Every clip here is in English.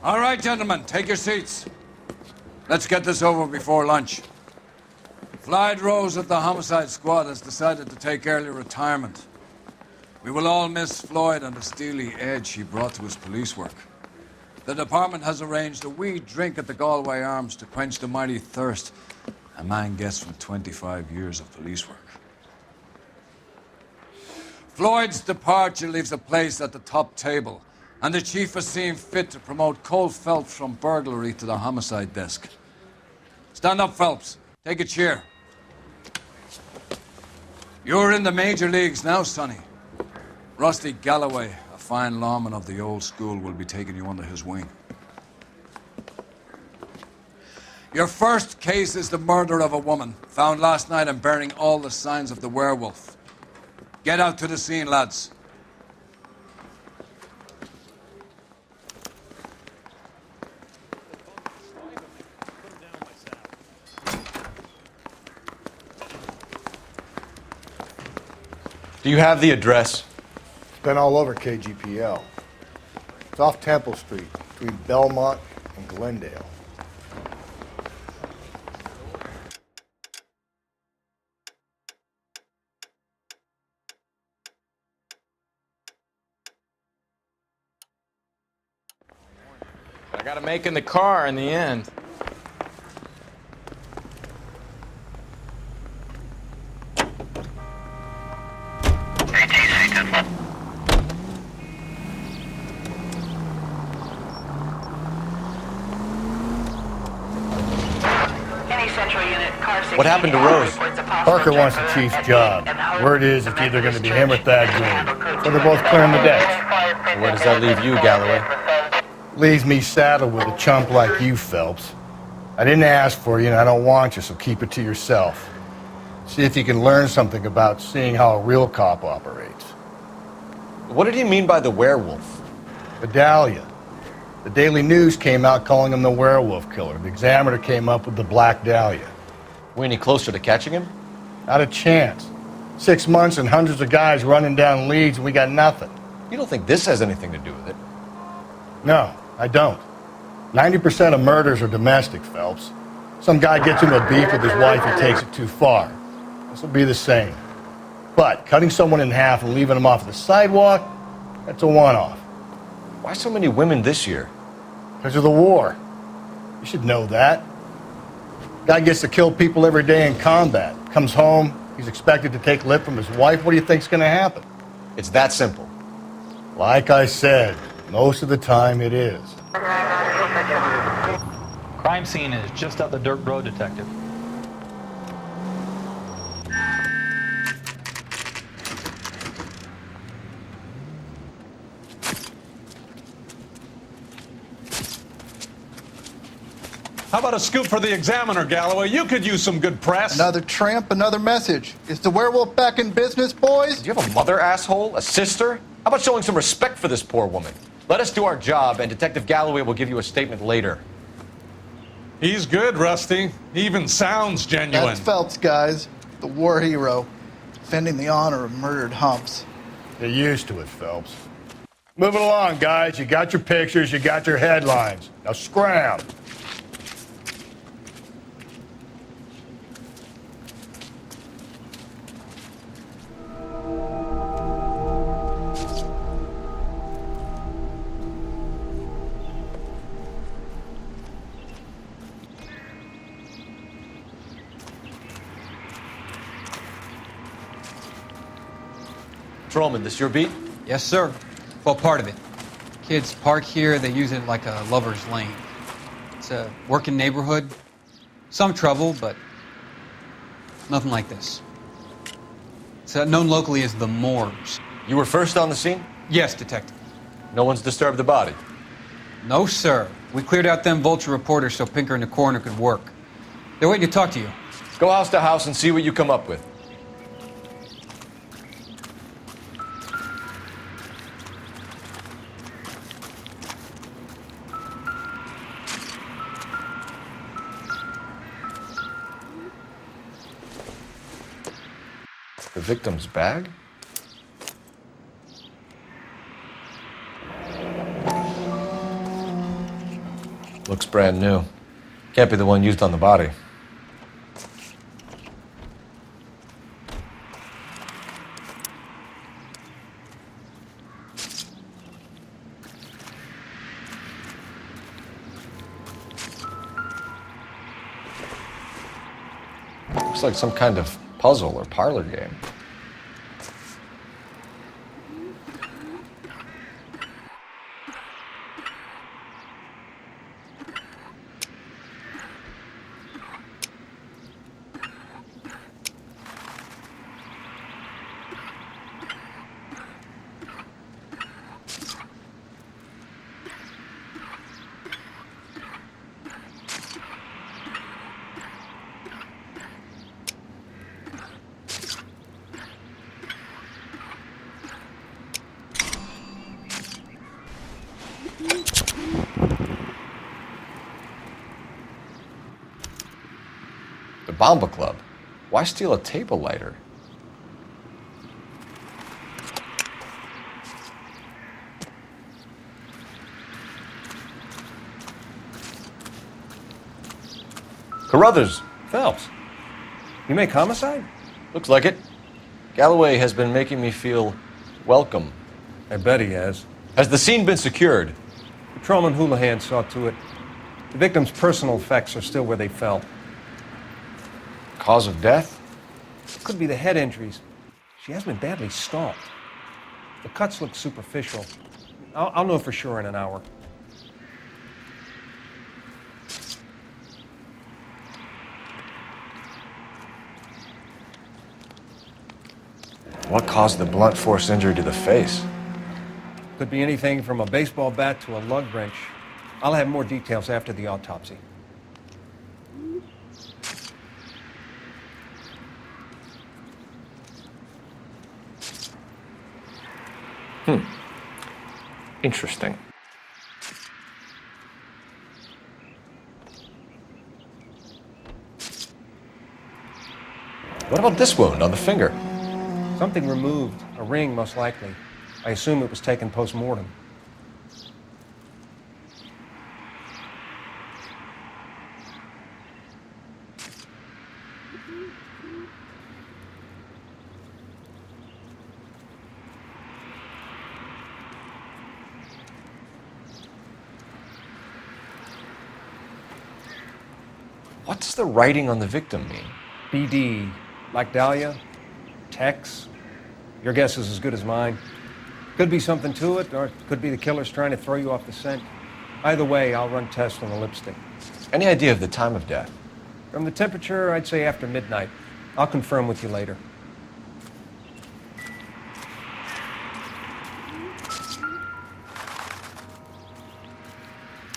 All right, gentlemen, take your seats. Let's get this over before lunch. Floyd Rose of the Homicide Squad has decided to take early retirement. We will all miss Floyd and the steely edge he brought to his police work. The department has arranged a wee drink at the Galway Arms to quench the mighty thirst a man gets from 25 years of police work. Floyd's departure leaves a place at the top table, and the chief has seen fit to promote Cole Phelps from burglary to the homicide desk. Stand up, Phelps. Take a chair. You're in the major leagues now, Sonny. Rusty Galloway, a fine lawman of the old school, will be taking you under his wing. Your first case is the murder of a woman, found last night and bearing all the signs of the werewolf. Get out to the scene, lads. Do you have the address? It's been all over KGPL. It's off Temple Street, between Belmont and Glendale. I gotta make in the car in the end. What happened to Rose? Parker wants the chief's job. Word is it's either going to be him or Thad Green. So they're both clearing the decks. Where does that leave you, Galloway? Leaves me saddled with a chump like you, Phelps. I didn't ask for you and I don't want you, so keep it to yourself. See if you can learn something about seeing how a real cop operates. What did he mean by the werewolf? Vidalia. The Daily News came out calling him the werewolf killer. The Examiner came up with the Black Dahlia. We any closer to catching him? Not a chance. 6 months and hundreds of guys running down leads and we got nothing. You don't think this has anything to do with it? No, I don't. 90% of murders are domestic, Phelps. Some guy gets into a beef with his wife, he takes it too far. This will be the same. But cutting someone in half and leaving them off the sidewalk, that's a one-off. Why so many women this year? Because of the war. You should know that. Guy gets to kill people every day in combat. Comes home, he's expected to take lip from his wife. What do you think's going to happen? It's that simple. Like I said, most of the time it is. Crime scene is just up the dirt road, Detective. How about a scoop for the Examiner, Galloway? You could use some good press. Another tramp, another message. Is the werewolf back in business, boys? Do you have a mother, asshole? A sister? How about showing some respect for this poor woman? Let us do our job, and Detective Galloway will give you a statement later. He's good, Rusty. He even sounds genuine. That's Phelps, guys. The war hero. Defending the honor of murdered humps. Get used to it, Phelps. Moving along, guys. You got your pictures, you got your headlines. Now scram. Patrolman, this your beat? Yes, sir. Well, part of it. Kids park here, they use it like a lover's lane. It's a working neighborhood. Some trouble, but nothing like this. It's known locally as the Moors. You were first on the scene? Yes, Detective. No one's disturbed the body? No, sir. We cleared out them vulture reporters so Pinker and the coroner could work. They're waiting to talk to you. Go house to house and see what you come up with. The victim's bag? Looks brand new. Can't be the one used on the body. Looks like some kind of puzzle or parlor game. The Bomba Club. Why steal a table lighter? Carruthers. Phelps, you make homicide? Looks like it. Galloway has been making me feel welcome. I bet he has. Has the scene been secured? Patrolman Houlihan saw to it. The victim's personal effects are still where they fell. Cause of death? Could be the head injuries. She has been badly stalked. The cuts look superficial. I'll know for sure in an hour. What caused the blunt force injury to the face? Could be anything from a baseball bat to a lug wrench. I'll have more details after the autopsy. Interesting. What about this wound on the finger? Something removed. A ring, most likely. I assume it was taken post-mortem. What does the writing on the victim mean? BD. Like Dahlia? Tex? Your guess is as good as mine. Could be something to it, or it could be the killer's trying to throw you off the scent. Either way, I'll run tests on the lipstick. Any idea of the time of death? From the temperature, I'd say after midnight. I'll confirm with you later.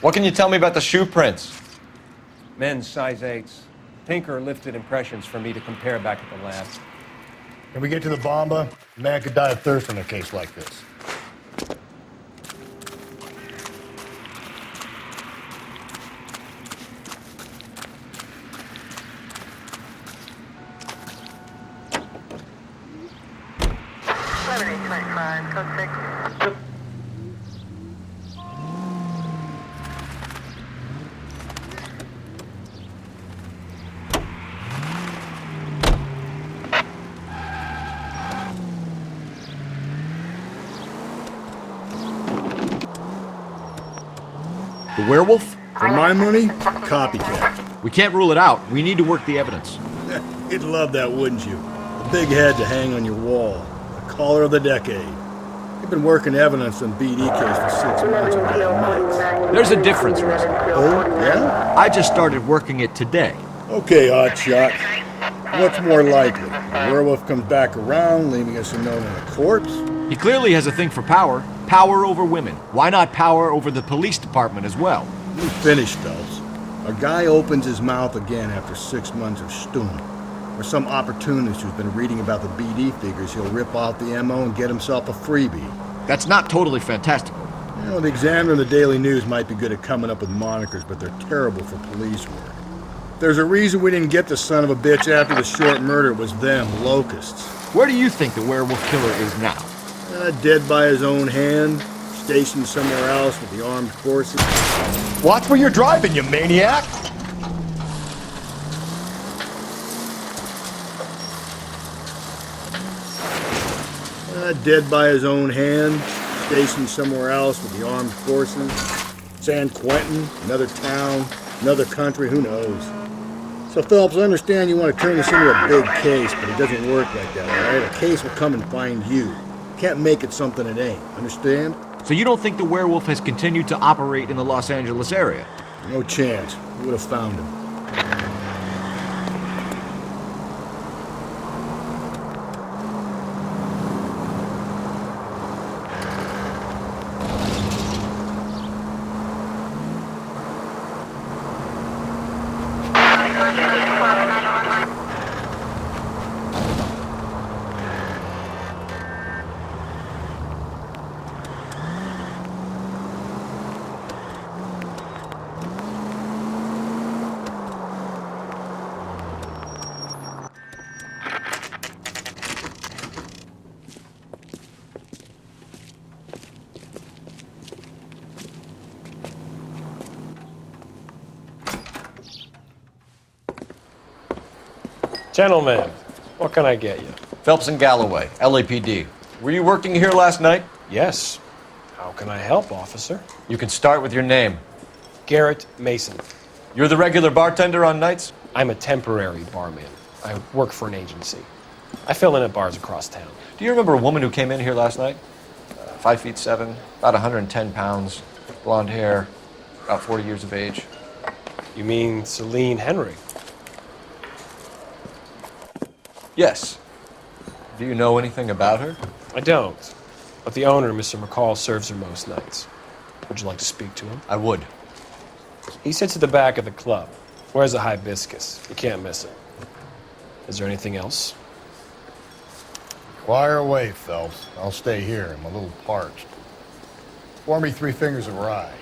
What can you tell me about the shoe prints? Men's size 8s. Tinker lifted impressions for me to compare back at the lab. Can we get to the Bomba? A man could die of thirst in a case like this. The werewolf? For my money, copycat. We can't rule it out. We need to work the evidence. You'd love that, wouldn't you? A big head to hang on your wall. The caller of the decade. You've been working evidence on BD case for 6 months and bad nights. There's a difference, Russell. Oh, yeah? I just started working it today. Okay, Hotshot. What's more likely? The werewolf comes back around, leaving us a note on a corpse? He clearly has a thing for power. Power over women. Why not power over the police department as well? Let me finish, Phelps. A guy opens his mouth again after 6 months of stewing. Or some opportunist who's been reading about the BD figures he'll rip off the MO and get himself a freebie. That's not totally fantastical. You know, the Examiner and the Daily News might be good at coming up with monikers, but they're terrible for police work. There's a reason we didn't get the son of a bitch after the short murder. It was them, locusts. Where do you think the werewolf killer is now? Dead by his own hand, stationed somewhere else with the armed forces. Watch where you're driving, you maniac! Dead by his own hand, stationed somewhere else with the armed forces. San Quentin, another town, another country, who knows? So, Phelps, I understand you want to turn this into a big case, but it doesn't work like that, all right? A case will come and find you. Can't make it something it ain't, understand? So you don't think the werewolf has continued to operate in the Los Angeles area? No chance. We would have found him. Gentlemen, what can I get you? Phelps and Galloway, LAPD. Were you working here last night? Yes. How can I help, officer? You can start with your name. Garrett Mason. You're the regular bartender on nights? I'm a temporary barman. I work for an agency. I fill in at bars across town. Do you remember a woman who came in here last night? 5'7", about 110 pounds, blonde hair, about 40 years of age. You mean Celine Henry? Yes. Do you know anything about her? I don't. But the owner, Mr. McCall, serves her most nights. Would you like to speak to him? I would. He sits at the back of the club. Wears a hibiscus. You can't miss it. Is there anything else? Fire away, Phelps. I'll stay here. I'm a little parched. Pour me 3 fingers of rye.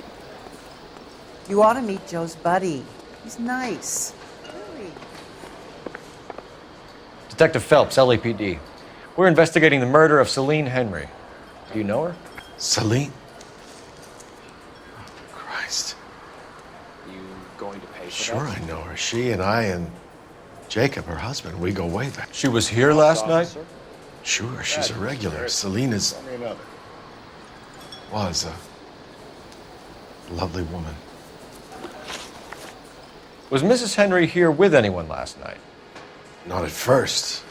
You ought to meet Joe's buddy. He's nice. Really. Detective Phelps, LAPD. We're investigating the murder of Celine Henry. Do you know her? Celine? Oh, Christ. You going to pay for Sure, that? I know her. She and I and Jacob, her husband, we go way back. She was here last night? Sure, she's a regular. Celine is... Tell me another. was a lovely woman. Was Mrs. Henry here with anyone last night? Not at first.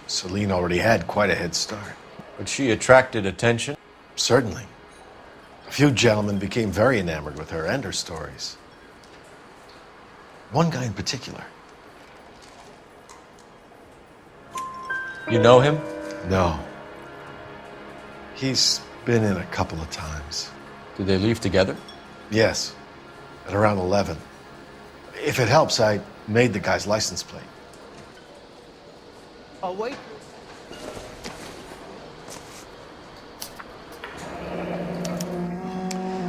Celine already had quite a head start. But she attracted attention? Certainly. A few gentlemen became very enamored with her and her stories. One guy in particular. You know him? No. He's been in a couple of times. Did they leave together? Yes. At around 11. If it helps, I made the guy's license plate. Oh, wait.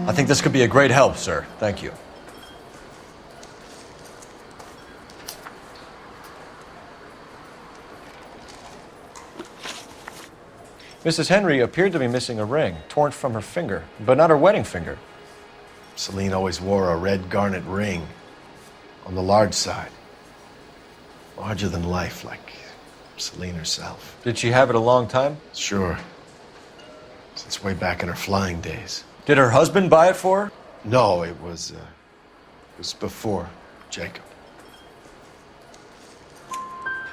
I think this could be a great help, sir. Thank you. Mrs. Henry appeared to be missing a ring, torn from her finger, but not her wedding finger. Celine always wore a red garnet ring on the large side. Larger than life, like Celine herself. Did she have it a long time? Sure. Since way back in her flying days. Did her husband buy it for her? No, it was before Jacob.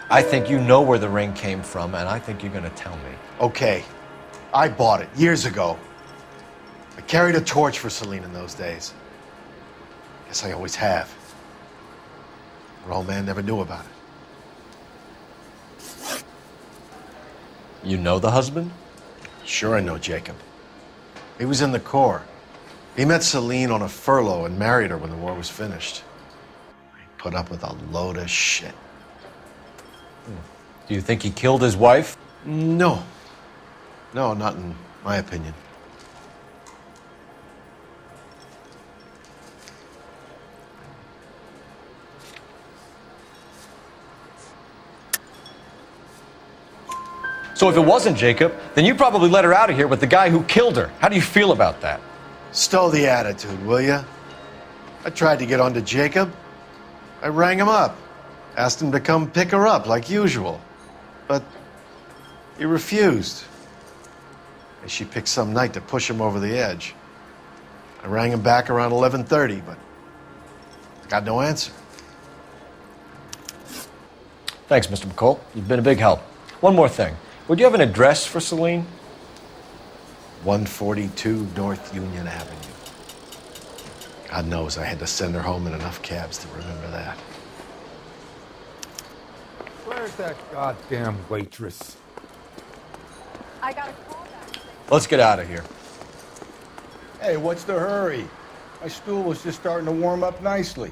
I think you know where the ring came from, and I think you're going to tell me. Okay, I bought it years ago. I carried a torch for Celine in those days. Guess I always have. Her old man never knew about it. You know the husband? Sure, I know Jacob. He was in the Corps. He met Celine on a furlough and married her when the war was finished. He put up with a load of shit. Do you think he killed his wife? No. No, not in my opinion. So So if it wasn't Jacob, then you probably let her out of here with the guy who killed her. How do you feel about that? Stow the attitude, will ya? I tried to get onto Jacob. I rang him up. Asked him to come pick her up like usual. But he refused. And she picked some night to push him over the edge. I rang him back around 11:30, but I got no answer. Thanks, Mr. McCall. You've been a big help. One more thing. Would you have an address for Celine? 142 North Union Avenue. God knows I had to send her home in enough cabs to remember that. Where's that goddamn waitress? I got a call back. Let's get out of here. Hey, what's the hurry? My stool was just starting to warm up nicely.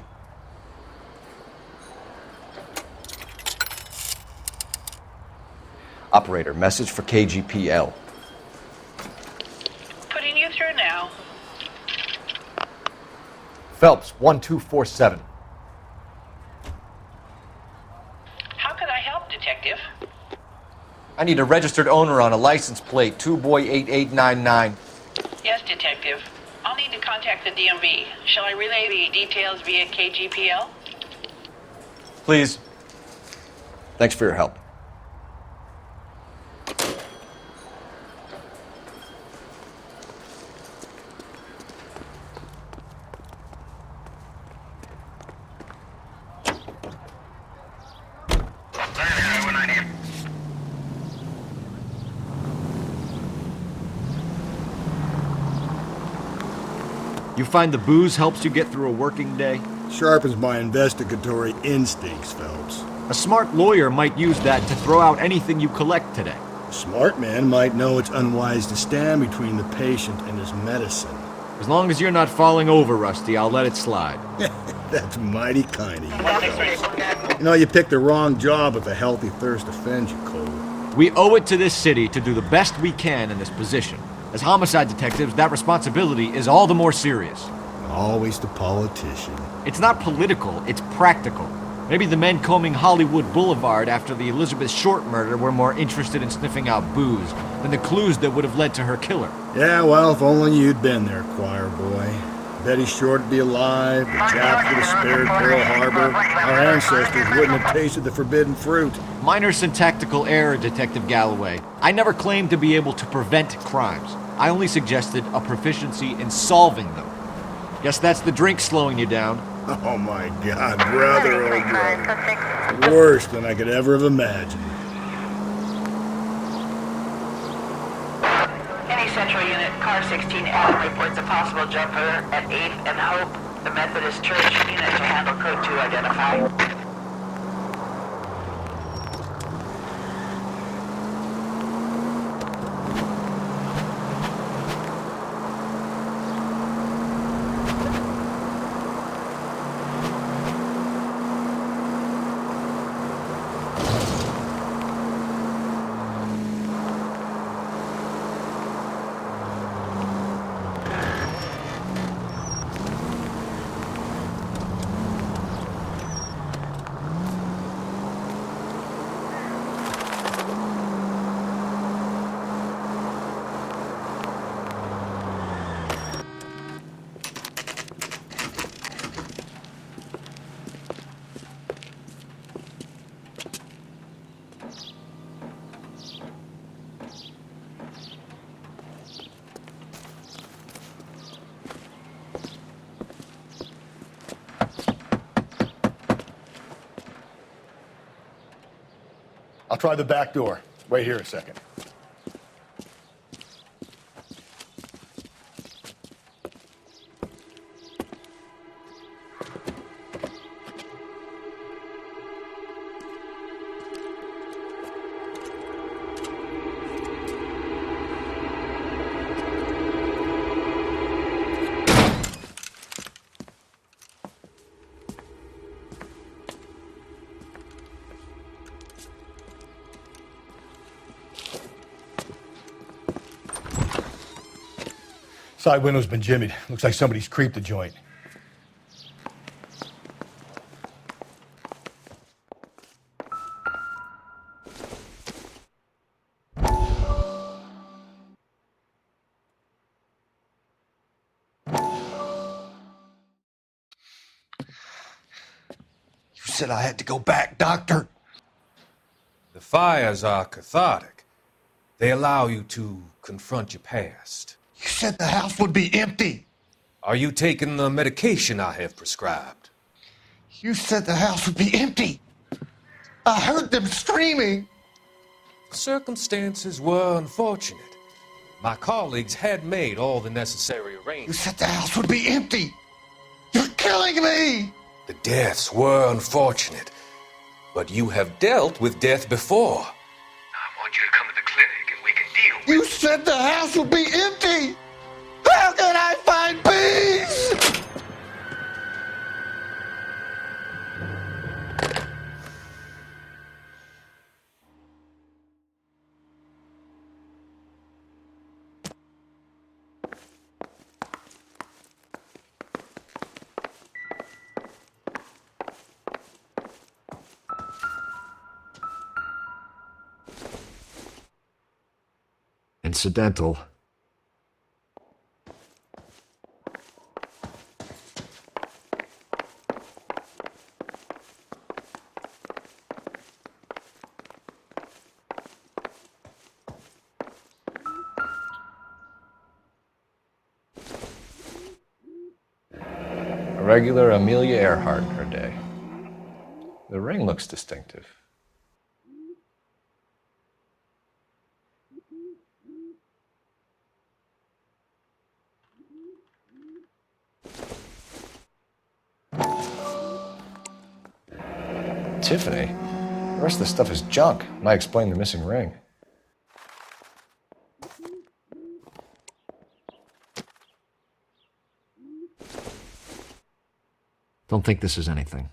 Operator, message for KGPL. Putting you through now. Phelps, 1247. How could I help, Detective? I need a registered owner on a license plate, 2boy8899. Yes, Detective. I'll need to contact the DMV. Shall I relay the details via KGPL? Please. Thanks for your help. You find the booze helps you get through a working day? Sharpens my investigatory instincts, Phelps. A smart lawyer might use that to throw out anything you collect today. A smart man might know it's unwise to stand between the patient and his medicine. As long as you're not falling over, Rusty, I'll let it slide. That's mighty kind of you. You know, you picked the wrong job if a healthy thirst offends you, Cole. We owe it to this city to do the best we can in this position. As homicide detectives, that responsibility is all the more serious. Always the politician. It's not political, it's practical. Maybe the men combing Hollywood Boulevard after the Elizabeth Short murder were more interested in sniffing out booze than the clues that would have led to her killer. Yeah, well, if only you'd been there, choir boy. Betty Short would be alive, the Japs would have spared Pearl Harbor, our ancestors wouldn't have tasted the forbidden fruit. Minor syntactical error, Detective Galloway. I never claimed to be able to prevent crimes. I only suggested a proficiency in solving them. Guess that's the drink slowing you down. Oh my God, brother, oh brother. Worse than I could ever have imagined. Any Central Unit, Car 16 Adam reports a possible jumper at 8th and Hope. The Methodist Church unit to handle code 2 identify. I'll try the back door. Wait here a second. Side window's been jimmied. Looks like somebody's creeped the joint. said I had to go back, Doctor. The fires are cathartic. They allow you to confront your past. You said the house would be empty. Are you taking the medication I have prescribed? You said the house would be empty. I heard them screaming. Circumstances were unfortunate. My colleagues had made all the necessary You arrangements. said the house would be empty. You're killing me. The deaths were unfortunate, but you have dealt with death before. I want you to come to the clinic and we can deal with You said the house would be empty. How can I find peace? Incidental. A regular Amelia Earhart in her day. The ring looks distinctive. Tiffany? The rest of the stuff is junk. Might explain the missing ring. Don't think this is anything.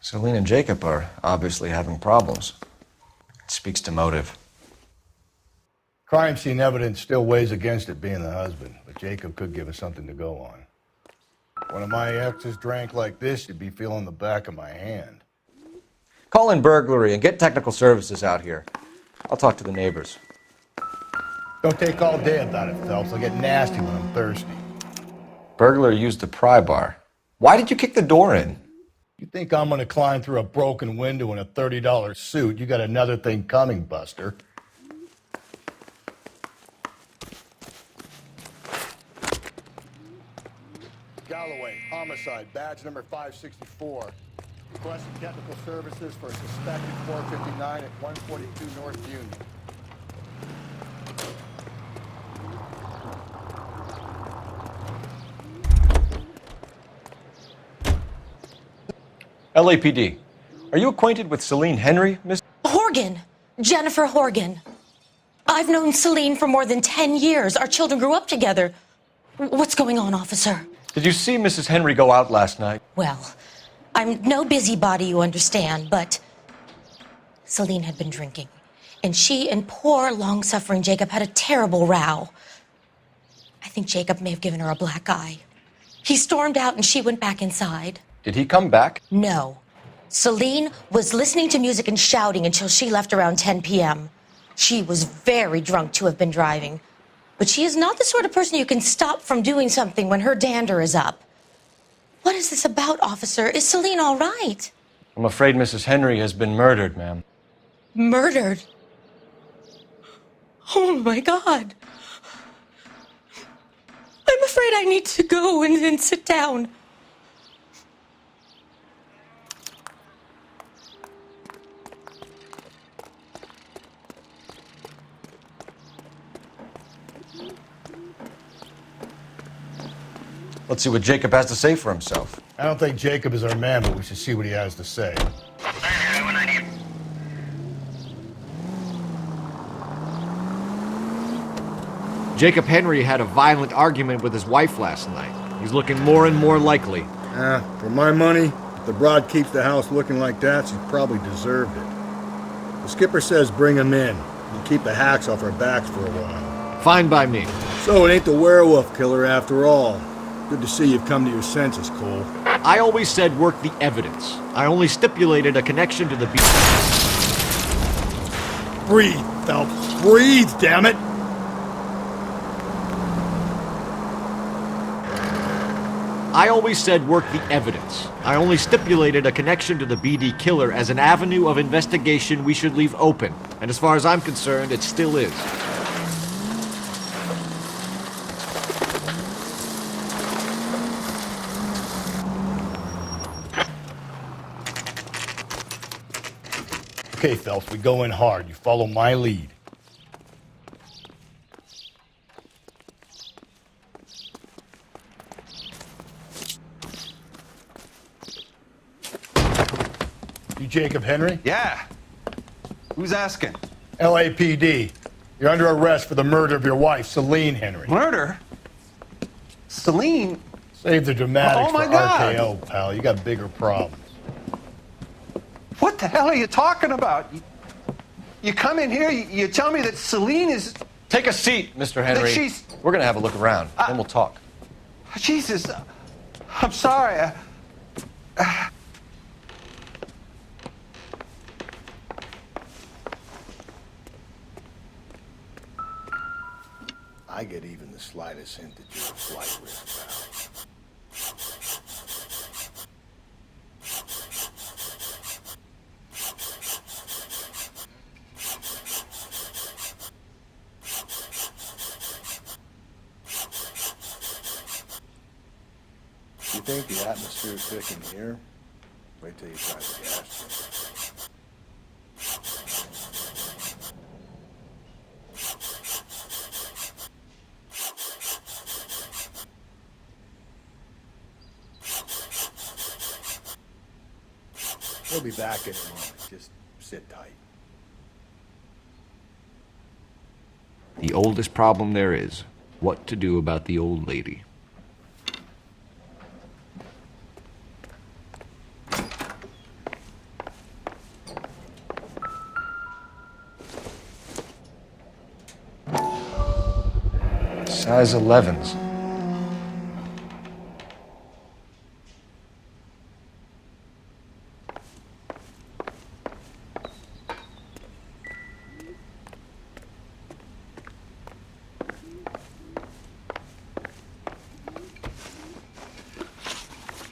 Celine and Jacob are obviously having problems. It speaks to motive. Crime scene evidence still weighs against it being the husband, but Jacob could give us something to go on. One of my exes drank like this, you'd be feeling the back of my hand. Call in burglary and get technical services out here. I'll talk to the neighbors. Don't take all day about it, Phelps. I'll get nasty when I'm thirsty. Burglar used the pry bar. Why did you kick the door in? You think I'm gonna climb through a broken window in a $30 suit? You got another thing coming, Buster. Galloway, homicide, badge number 564. Requesting technical services for a suspected 459 at 142 North Union. LAPD. Are you acquainted with Celine Henry, Miss? Horgan. Jennifer Horgan. I've known Celine for more than 10 years. Our children grew up together. What's going on, officer? Did you see Mrs. Henry go out last night? Well, I'm no busybody, you understand, but Celine had been drinking. And she and poor, long-suffering Jacob had a terrible row. I think Jacob may have given her a black eye. He stormed out and she went back inside. Did he come back? No. Celine was listening to music and shouting until she left around 10 p.m. She was very drunk to have been driving. But she is not the sort of person you can stop from doing something when her dander is up. What is this about, officer? Is Celine all right? I'm afraid Mrs. Henry has been murdered, ma'am. Murdered? Oh, my God. I'm afraid I need to go and sit down. Let's see what Jacob has to say for himself. I don't think Jacob is our man, but we should see what he has to say. Jacob Henry had a violent argument with his wife last night. He's looking more and more likely. For my money, If the broad keeps the house looking like that, she's probably deserved it. The skipper says bring him in. We'll keep the hacks off our backs for a while. Fine by me. So it ain't the werewolf killer after all. Good to see you've come to your senses, Cole. I always said work the evidence. I only stipulated a connection to the beat. Breathe, Phelps. Breathe, damn it! I always said work the evidence. I only stipulated a connection to the BD killer as an avenue of investigation we should leave open. And as far as I'm concerned, it still is. Okay, Phelps, we go in hard. You follow my lead. You Jacob Henry? Yeah. Who's asking? LAPD. You're under arrest for the murder of your wife, Celine Henry. Murder? Celine? Save the dramatics Oh, my for God. RKO, pal. You got bigger problems. What the hell are you talking about? You come in here, you tell me that Celine is... Take a seat, Mr. Henry. That she's... We're gonna have a look around, then we'll talk. Jesus, I'm sorry. I get even the slightest hint that you're a flight risk, pal. You think the atmosphere's thick in here? Wait till you try the gas. We'll be back in a moment. Just sit tight. The oldest problem there is, what to do about the old lady. Size 11s.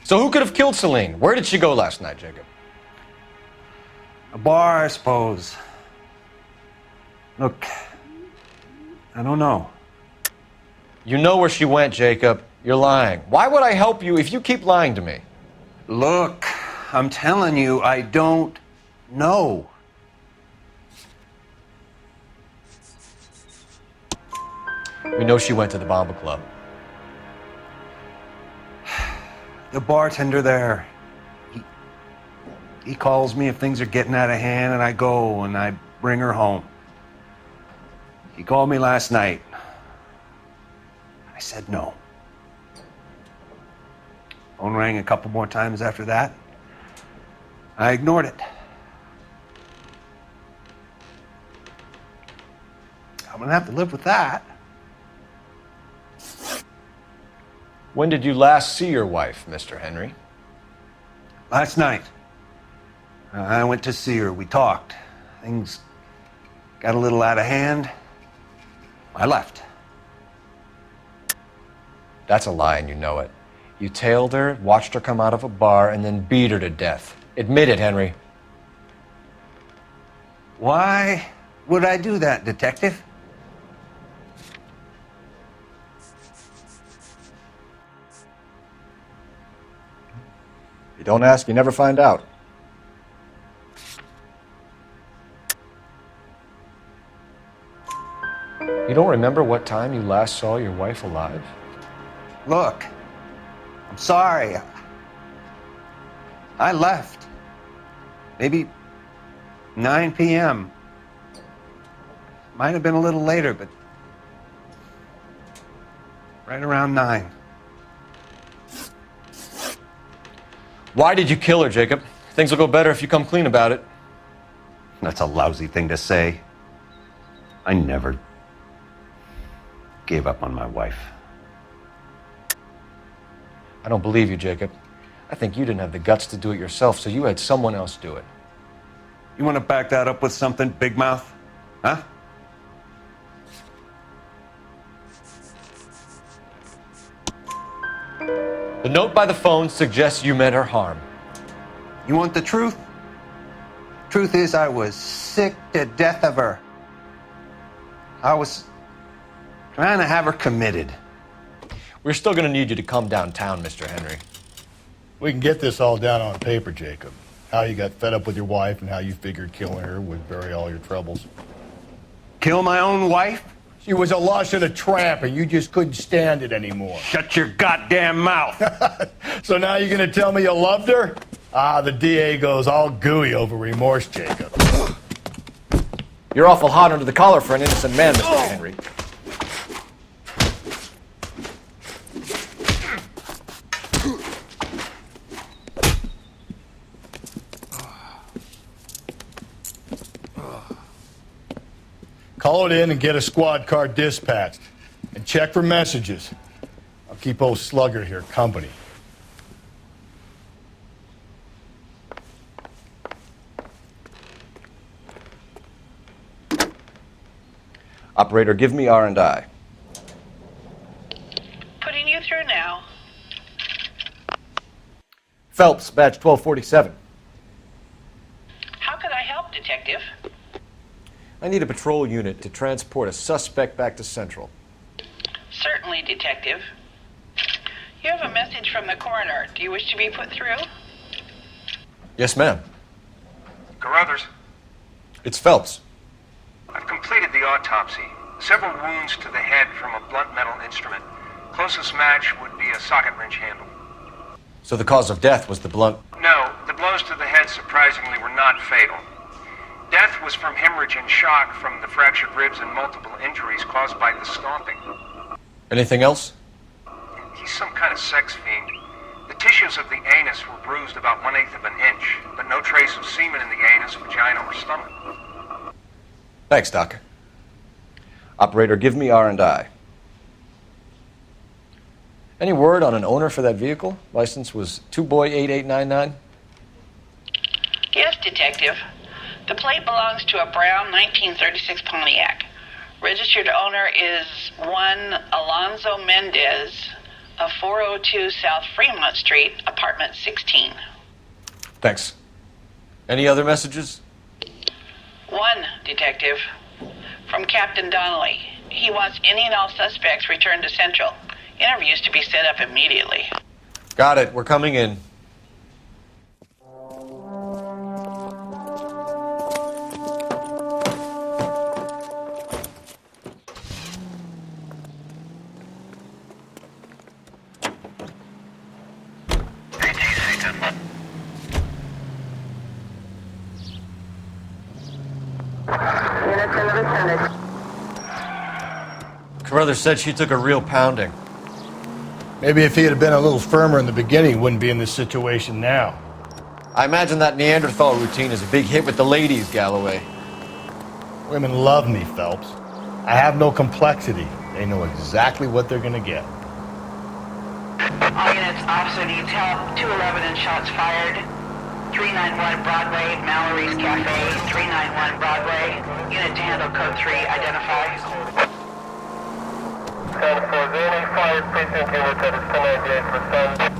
So who could have killed Celine? Where did she go last night, Jacob? A bar, I suppose. Look, I don't know. You know where she went, Jacob. You're lying. Why would I help you if you keep lying to me? Look, I'm telling you, I don't know. We know she went to the Bomba Club. The bartender there, he calls me if things are getting out of hand, and I go and I bring her home. He called me last night. I said no. Phone rang a couple more times after that. I ignored it. I'm gonna have to live with that. When did you last see your wife, Mr. Henry? Last night. I went to see her. We talked. Things got a little out of hand. I left. That's a lie, and you know it. You tailed her, watched her come out of a bar, and then beat her to death. Admit it, Henry. Why would I do that, Detective? You don't ask, you never find out. You don't remember what time you last saw your wife alive? Look, I'm sorry. I left. Maybe 9 p.m. Might have been a little later, but right around 9. Why did you kill her, Jacob? Things will go better if you come clean about it. That's a lousy thing to say. I never gave up on my wife. I don't believe you, Jacob. I think you didn't have the guts to do it yourself, so you had someone else do it. You want to back that up with something, Big Mouth? Huh? The note by the phone suggests you meant her harm. You want the truth? Truth is, I was sick to death of her. I was trying to have her committed. We're still going to need you to come downtown, Mr. Henry. We can get this all down on paper, Jacob. How you got fed up with your wife and how you figured killing her would bury all your troubles. Kill my own wife? She was a lush and a tramp, and you just couldn't stand it anymore. Shut your goddamn mouth! So now you're gonna tell me you loved her? Ah, the DA goes all gooey over remorse, Jacob. You're awful hot under the collar for an innocent man, Mr. Henry. Call it in and get a squad car dispatched. And check for messages. I'll keep old Slugger here company. Operator, give me R&I. Putting you through now. Phelps, badge 1247. How could I help, Detective? I need a patrol unit to transport a suspect back to Central. Certainly, Detective. You have a message from the coroner. Do you wish to be put through? Yes, ma'am. Carruthers, It's Phelps. I've completed the autopsy. Several wounds to the head from a blunt metal instrument. Closest match would be a socket wrench handle. So the cause of death was the blunt... No, the blows to the head surprisingly were not fatal. Death was from hemorrhage and shock from the fractured ribs and multiple injuries caused by the stomping. Anything else? He's some kind of sex fiend. The tissues of the anus were bruised about 1/8 of an inch, but no trace of semen in the anus, vagina, or stomach. Thanks, Doc. Operator, give me R&I. Any word on an owner for that vehicle? License was 2boy8899. Yes, Detective. The plate belongs to a brown 1936 Pontiac. Registered owner is one Alonzo Mendez of 402 South Fremont Street, apartment 16. Thanks. Any other messages? One, Detective. From Captain Donnelly. He wants any and all suspects returned to Central. Interviews to be set up immediately. Got it. We're coming in. Carruthers said she took a real pounding. Maybe if he had been a little firmer in the beginning, he wouldn't be in this situation now. I imagine that Neanderthal routine is a big hit with the ladies, Galloway. Women love me, Phelps. I have no complexity. They know exactly what they're gonna get. All units, officer needs help. 211 and shots fired. 391 Broadway, Mallory's Cafe. 391 Broadway. Unit to handle code 3, identify. 10-4, precinct unit that is 1098 for sun.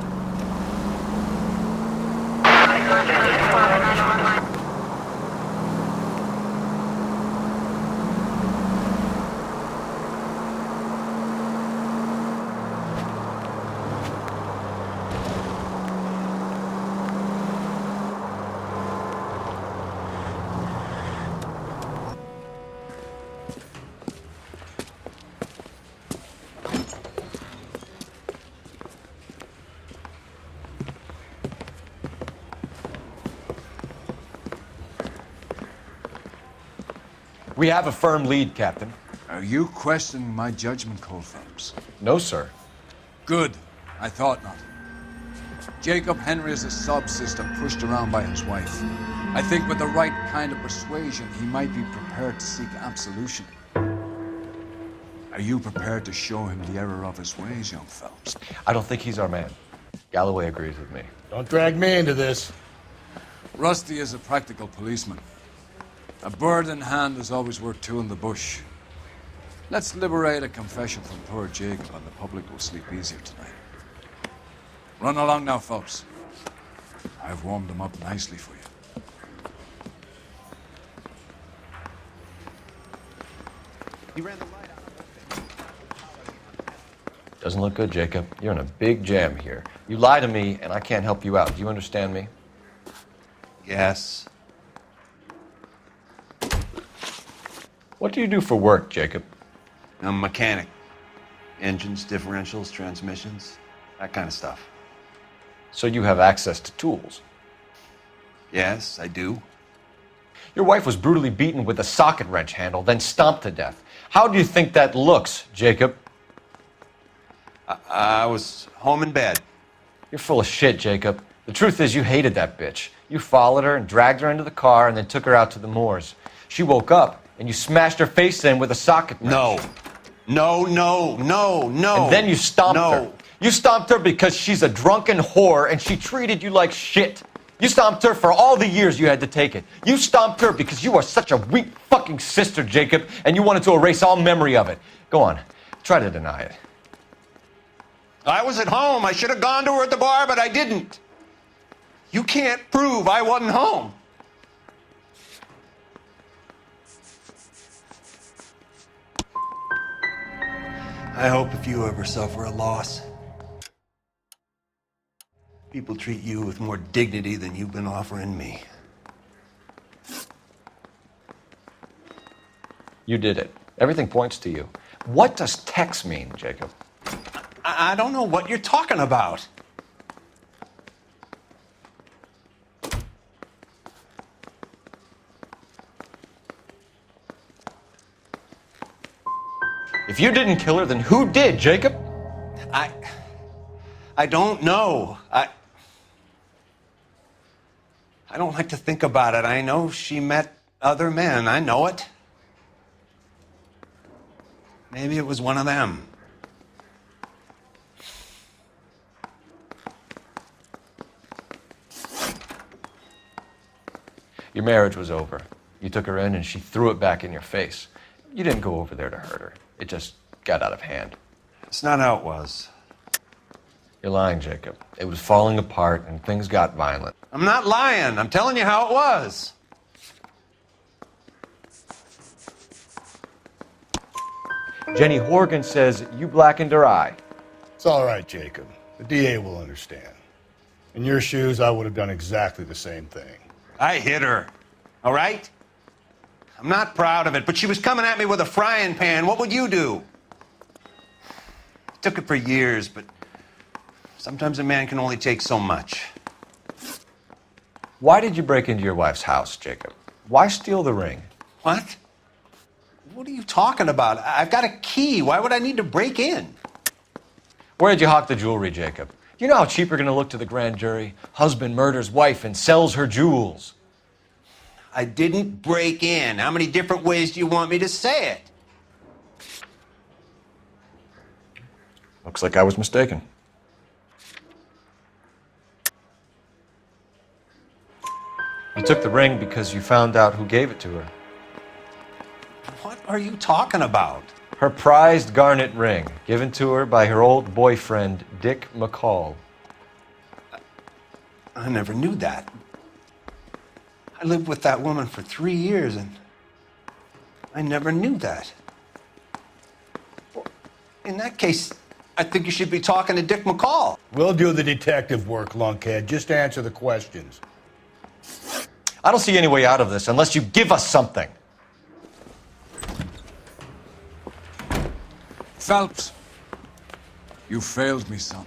We have a firm lead, Captain. Are you questioning my judgment call, Phelps? No, sir. Good. I thought not. Jacob Henry is a sub-sister pushed around by his wife. I think with the right kind of persuasion, he might be prepared to seek absolution. Are you prepared to show him the error of his ways, young Phelps? I don't think he's our man. Galloway agrees with me. Don't drag me into this. Rusty is a practical policeman. A bird in hand is always worth two in the bush. Let's liberate a confession from poor Jacob, and the public will sleep easier tonight. Run along now, Phelps. I've warmed them up nicely for you. Doesn't look good, Jacob. You're in a big jam here. You lie to me, and I can't help you out. Do you understand me? Yes. What do you do for work, Jacob? I'm a mechanic. Engines, differentials, transmissions, that kind of stuff. So you have access to tools? Yes, I do. Your wife was brutally beaten with a socket wrench handle, then stomped to death. How do you think that looks, Jacob? I was home in bed. You're full of shit, Jacob. The truth is you hated that bitch. You followed her and dragged her into the car and then took her out to the moors. She woke up and you smashed her face in with a socket wrench. No. And then you stomped her. You stomped her because she's a drunken whore and she treated you like shit. You stomped her for all the years you had to take it. You stomped her because you are such a weak fucking sister, Jacob, and you wanted to erase all memory of it. Go on. Try to deny it. I was at home. I should have gone to her at the bar, but I didn't. You can't prove I wasn't home. I hope if you ever suffer a loss, people treat you with more dignity than you've been offering me. You did it. Everything points to you. What does Tex mean, Jacob? I don't know what you're talking about. If you didn't kill her, then who did, Jacob? I don't know. I don't like to think about it. I know she met other men. I know it. Maybe it was one of them. Your marriage was over. You took her in and she threw it back in your face. You didn't go over there to hurt her. It just got out of hand. It's not how it was. You're lying, Jacob. It was falling apart and things got violent. I'm not lying. I'm telling you how it was. Jenny Horgan says you blackened her eye. It's all right, Jacob. The DA will understand. In your shoes, I would have done exactly the same thing. I hit her, all right? I'm not proud of it, but she was coming at me with a frying pan. What would you do? It took it for years, but sometimes a man can only take so much. Why did you break into your wife's house, Jacob? Why steal the ring? What? What are you talking about? I've got a key. Why would I need to break in? Where did you hawk the jewelry, Jacob? You know how cheap you're going to look to the grand jury? Husband murders wife and sells her jewels. I didn't break in. How many different ways do you want me to say it? Looks like I was mistaken. You took the ring because you found out who gave it to her. What are you talking about? Her prized garnet ring, given to her by her old boyfriend, Dick McCall. I never knew that. I lived with that woman for 3 years, and I never knew that. Well, in that case, I think you should be talking to Dick McCall. We'll do the detective work, lunkhead. Just answer the questions. I don't see any way out of this unless you give us something. Phelps, you failed me, son.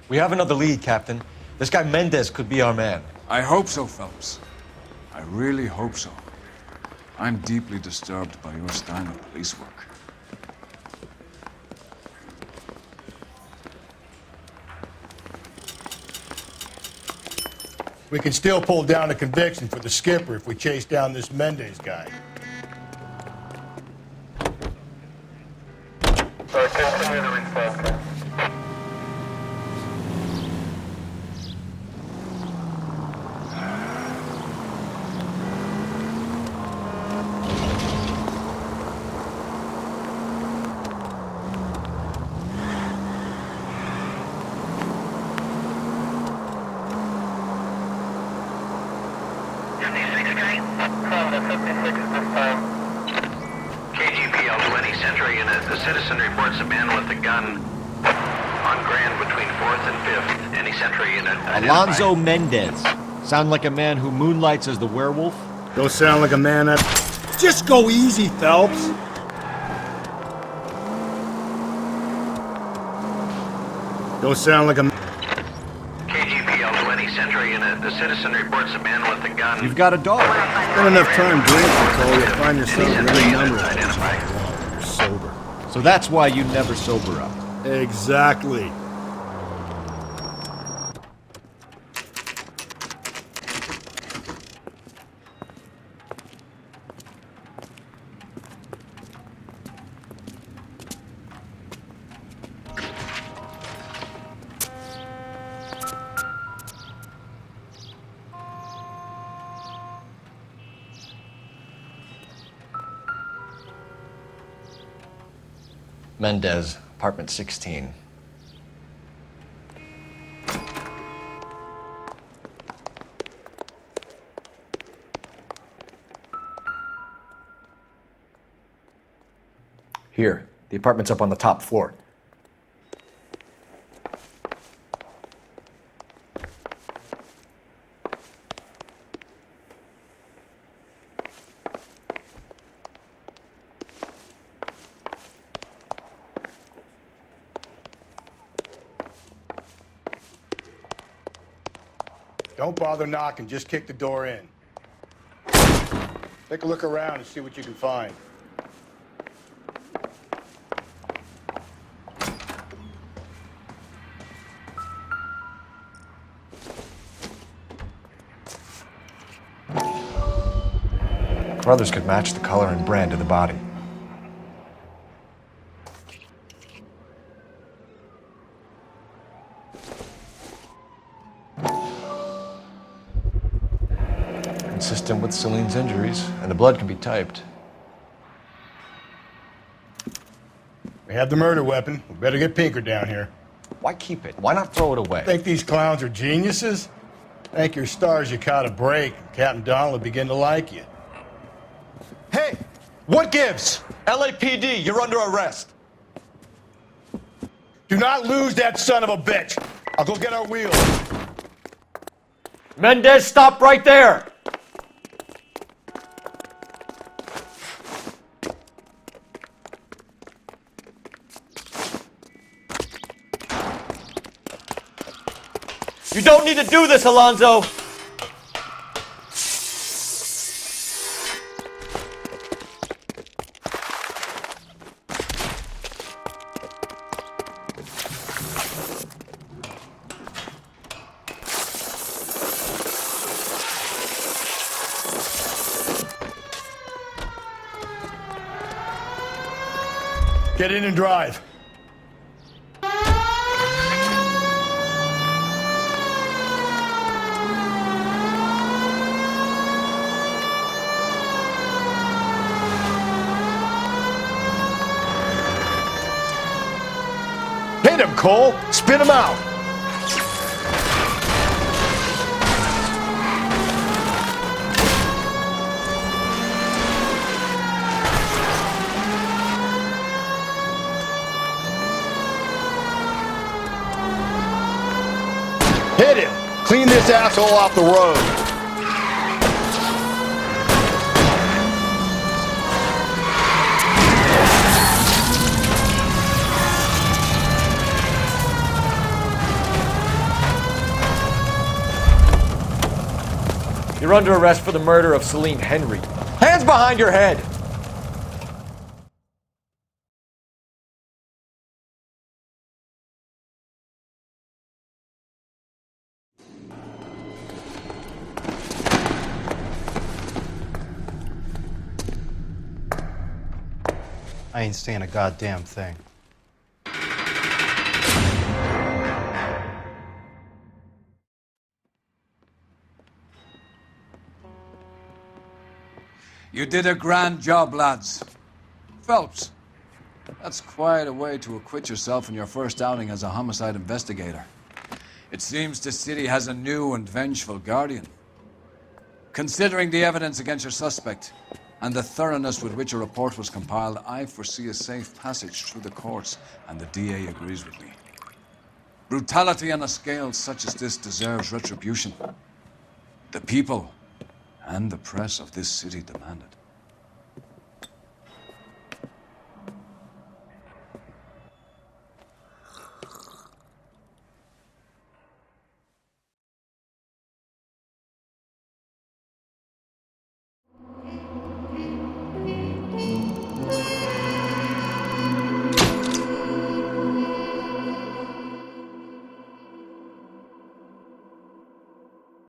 We have another lead, Captain. This guy Mendez could be our man. I hope so, Phelps. I really hope so. I'm deeply disturbed by your style of police work. We can still pull down a conviction for the skipper if we chase down this Mendez guy. Continue to respond, sir. KGPL 20 Century Unit. The citizen reports a man with a gun on Grand between 4th and 5th. Any Century Unit. Alonzo Mendez. Sound like a man who moonlights as the werewolf? Don't sound like a man that... Just go easy, Phelps. Don't sound like a... KGPL 20 Century Unit. The citizen reports a man with a gun. You've got a dog. Spend enough time drinking, Cole, you'll find yourself in any number of things. You're sober. So that's why you never sober up. Exactly. Mendez, apartment 16. Here, the apartment's up on the top floor. Don't bother knocking, just kick the door in. Take a look around and see what you can find. Brothers could match the color and brand of the body. Consistent with Celine's injuries, and the blood can be typed. We have the murder weapon. We better get Pinker down here. Why keep it? Why not throw it away? Think these clowns are geniuses? Thank your stars you caught a break. Captain Donald will begin to like you. Hey! What gives? LAPD, you're under arrest. Do not lose that son of a bitch. I'll go get our wheels. Mendez, stop right there! You don't need to do this, Alonzo! Get in and drive. Hit him, Cole. Spit him out. Hit him. Clean this asshole off the road. You're under arrest for the murder of Celine Henry. Hands behind your head! I ain't saying a goddamn thing. You did a grand job, lads. Phelps, that's quite a way to acquit yourself in your first outing as a homicide investigator. It seems the city has a new and vengeful guardian. Considering the evidence against your suspect and the thoroughness with which a report was compiled, I foresee a safe passage through the courts, and the DA agrees with me. Brutality on a scale such as this deserves retribution. The people and the press of this city demand it.